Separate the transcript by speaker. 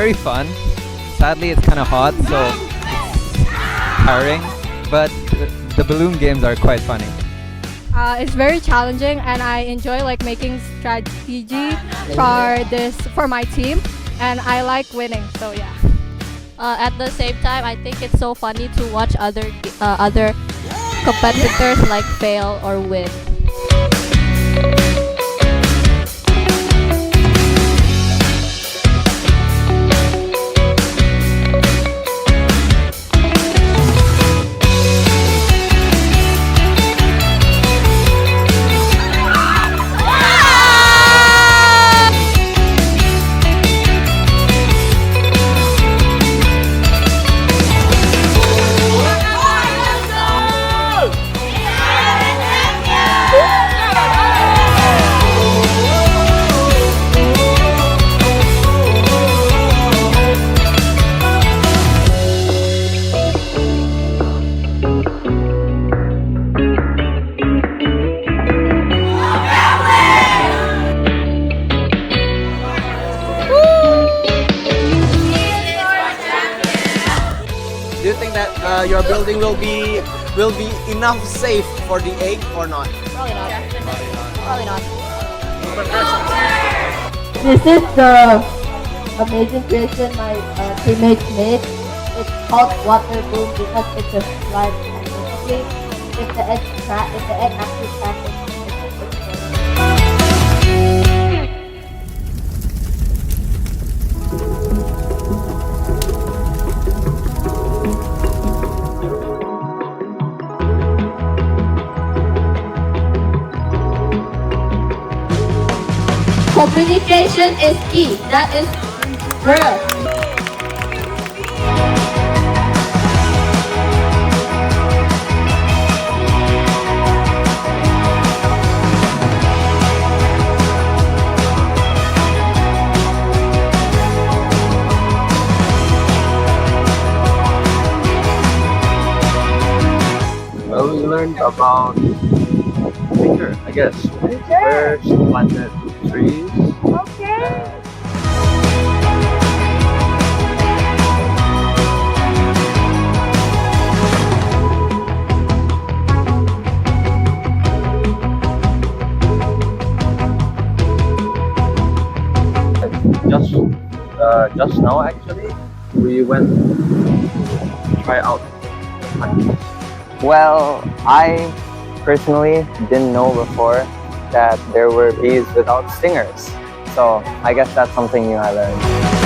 Speaker 1: very fun. Sadly, it's kind of hot, so it's tiring. But the balloon games are quite funny.
Speaker 2: It's very challenging, and I enjoy like making strategy for my team, and I like winning. So yeah.
Speaker 3: At the same time, I think it's so funny to watch other competitors like fail or win.
Speaker 4: Do you think that your building will be enough safe for the egg or not?
Speaker 3: Probably not. Probably not.
Speaker 5: This is the amazing creation my teammates made. It's called water boom because it's a slide. And basically, if the egg actually cracks, communication is key. That is real.
Speaker 6: Well, we learned about nature, I guess. First, planted trees.
Speaker 5: Okay.
Speaker 6: Just now, actually, we went to try out honey.
Speaker 7: Well, I personally didn't know before that there were bees without stingers. So I guess that's something new I learned.